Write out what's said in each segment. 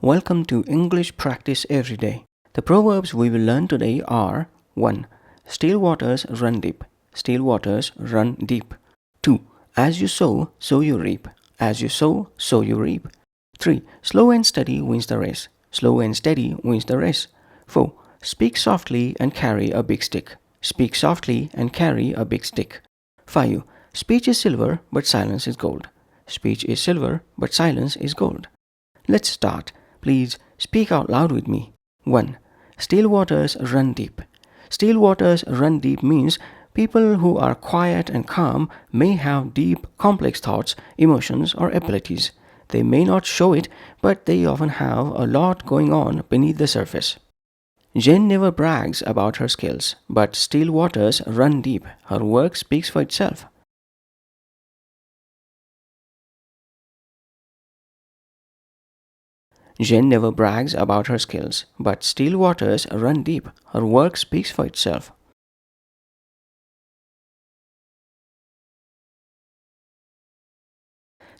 Welcome to English Practice Every Day. The proverbs we will learn today are 1. Still waters run deep. Still waters run deep. 2. As you sow, so you reap. As you sow, so you reap. 3. Slow and steady wins the race. Slow and steady wins the race. 4. Speak softly and carry a big stick. Speak softly and carry a big stick. 5. Speech is silver, but silence is gold. Speech is silver, but silence is gold. Let's start. Please speak out loud with me. 1. Still waters run deep. Still waters run deep means people who are quiet and calm may have deep, complex thoughts, emotions, or abilities. They may not show it, but they often have a lot going on beneath the surface. Jen never brags about her skills, but still waters run deep. Her work speaks for itself. Jen never brags about her skills, but still waters run deep. Her work speaks for itself.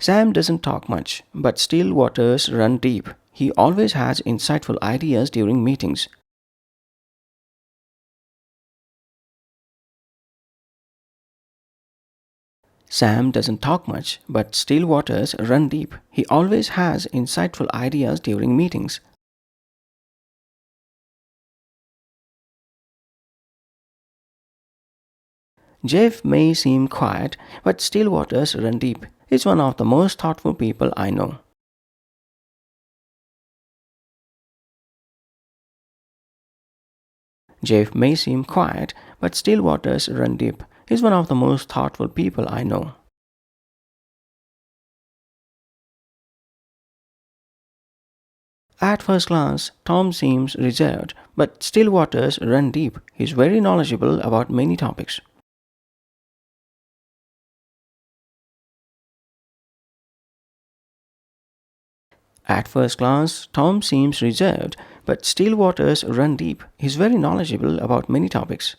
Sam doesn't talk much, but still waters run deep. He always has insightful ideas during meetings. Sam doesn't talk much, but still waters run deep. He always has insightful ideas during meetings. Jeff may seem quiet, but still waters run deep. He's one of the most thoughtful people I know. Jeff may seem quiet, but still waters run deep. He's one of the most thoughtful people I know. At first glance, Tom seems reserved, but still waters run deep. He's very knowledgeable about many topics. At first glance, Tom seems reserved, but still waters run deep. He's very knowledgeable about many topics.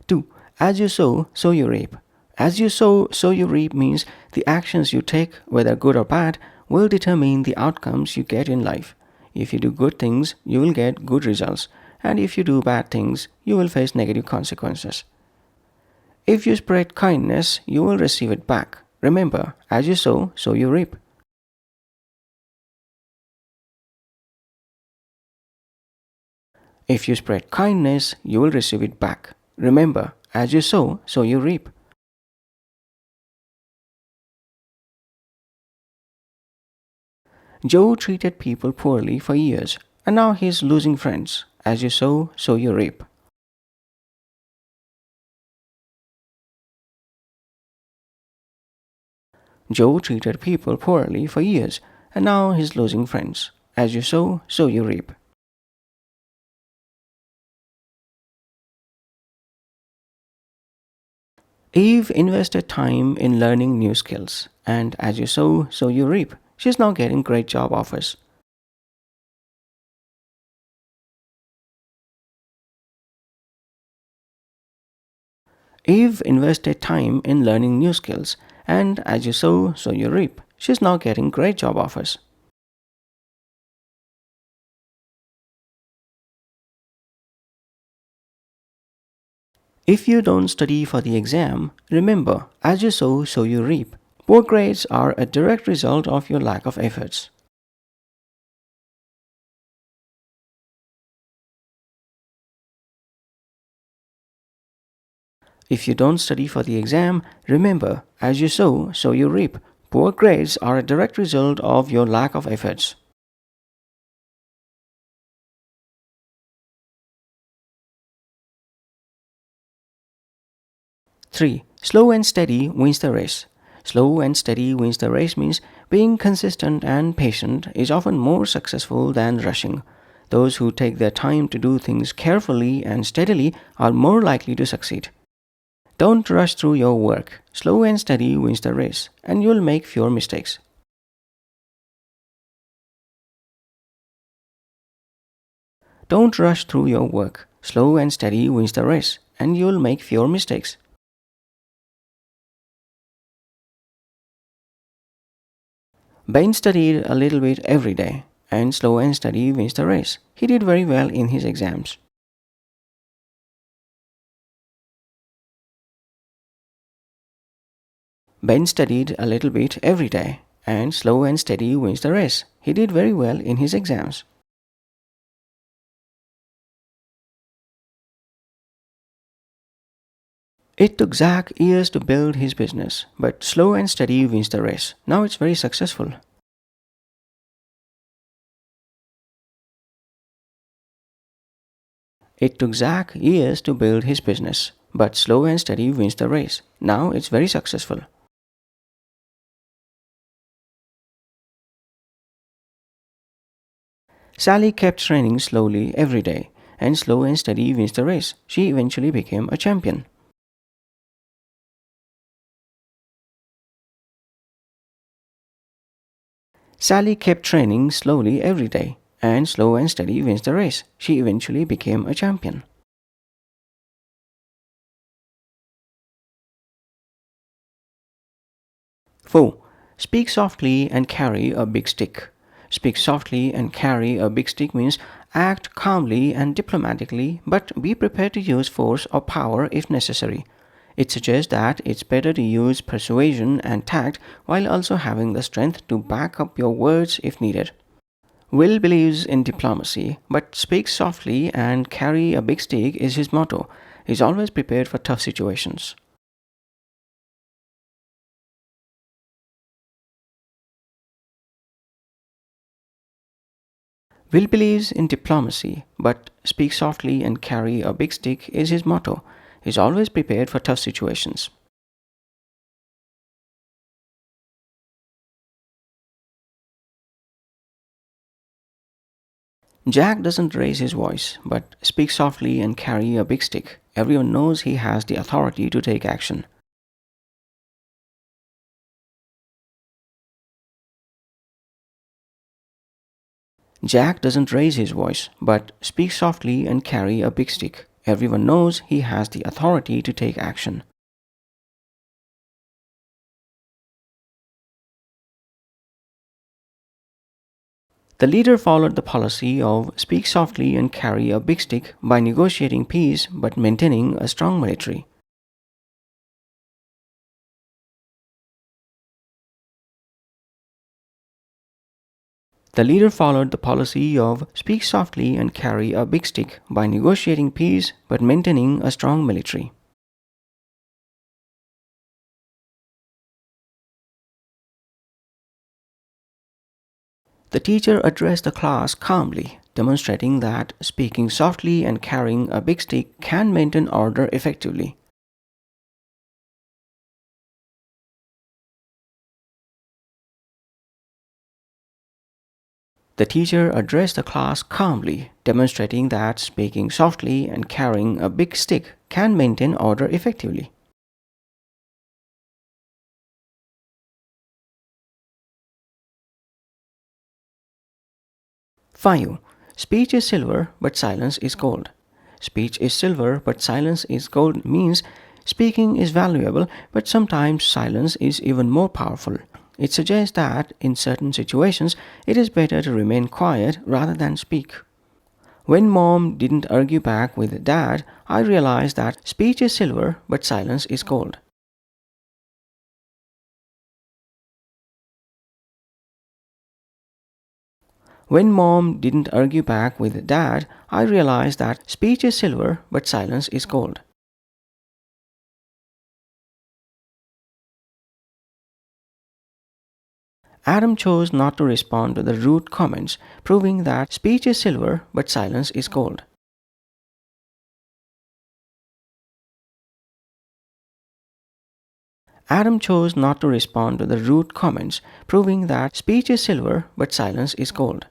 Two, as you sow, so you reap. As you sow, so you reap means the actions you take, whether good or bad, will determine the outcomes you get in life. If you do good things, you will get good results, and if you do bad things, you will face negative consequences. If you spread kindness, you will receive it back. Remember, as you sow, so you reap. If you spread kindness, you will receive it back. Remember, as you sow, so you reap. Joe treated people poorly for years, and now he's losing friends. As you sow, so you reap. Joe treated people poorly for years, and now he's losing friends. As you sow, so you reap. Eve invested time in learning new skills, and as you sow, so you reap. She's now getting great job offers. Eve invested time in learning new skills, and as you sow, so you reap. She's now getting great job offers. If you don't study for the exam, remember, as you sow, so you reap. Poor grades are a direct result of your lack of efforts. If you don't study for the exam, remember, as you sow, so you reap. Poor grades are a direct result of your lack of efforts. 3. Slow and steady wins the race. Slow and steady wins the race means being consistent and patient is often more successful than rushing. Those who take their time to do things carefully and steadily are more likely to succeed. Don't rush through your work. Slow and steady wins the race, and you'll make fewer mistakes. Don't rush through your work. Slow and steady wins the race, and you'll make fewer mistakes. Ben studied a little bit every day, and slow and steady wins the race. He did very well in his exams. Ben studied a little bit every day, and slow and steady wins the race. He did very well in his exams. It took Zach years to build his business, but slow and steady wins the race. Now it's very successful. It took Zach years to build his business, but slow and steady wins the race. Now it's very successful. Sally kept training slowly every day, and slow and steady wins the race. She eventually became a champion. Sally kept training slowly every day, and slow and steady wins the race. She eventually became a champion. Four. Speak softly and carry a big stick. Speak softly and carry a big stick means act calmly and diplomatically, but be prepared to use force or power if necessary. It suggests that it's better to use persuasion and tact while also having the strength to back up your words if needed. Will believes in diplomacy, but speaks softly and carry a big stick is his motto. He's always prepared for tough situations. Will believes in diplomacy, but speak softly and carry a big stick is his motto. He's always prepared for tough situations. Jack doesn't raise his voice, but speaks softly and carry a big stick. Everyone knows he has the authority to take action. Jack doesn't raise his voice, but speaks softly and carry a big stick. Everyone knows he has the authority to take action. The leader followed the policy of speak softly and carry a big stick by negotiating peace but maintaining a strong military. The leader followed the policy of speak softly and carry a big stick by negotiating peace but maintaining a strong military. The teacher addressed the class calmly, demonstrating that speaking softly and carrying a big stick can maintain order effectively. The teacher addressed the class calmly, demonstrating that speaking softly and carrying a big stick can maintain order effectively. Five. Speech is silver, but silence is gold. Speech is silver, but silence is gold means speaking is valuable, but sometimes silence is even more powerful. It suggests that in certain situations, it is better to remain quiet rather than speak. When mom didn't argue back with dad, I realized that speech is silver, but silence is gold. When mom didn't argue back with dad, I realized that speech is silver, but silence is gold. Adam chose not to respond to the rude comments, proving that speech is silver, but silence is gold. Adam chose not to respond to the rude comments, proving that speech is silver, but silence is gold.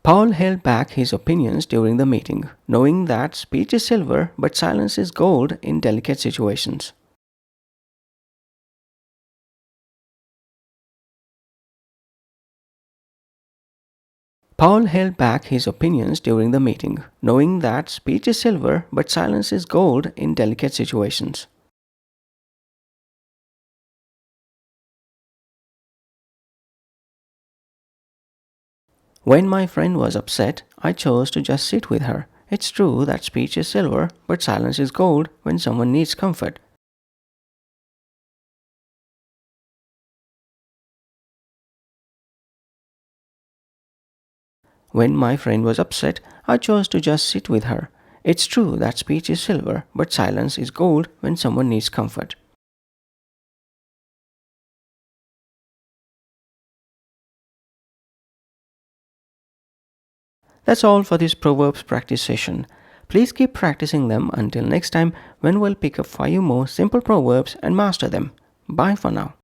Paul held back his opinions during the meeting, knowing that speech is silver, but silence is gold in delicate situations. Paul held back his opinions during the meeting, knowing that speech is silver, but silence is gold in delicate situations. When my friend was upset, I chose to just sit with her. It's true that speech is silver, but silence is gold when someone needs comfort. When my friend was upset, I chose to just sit with her. It's true that speech is silver, but silence is gold when someone needs comfort. That's all for this Proverbs practice session. Please keep practicing them until next time when we'll pick up 5 more simple proverbs and master them. Bye for now.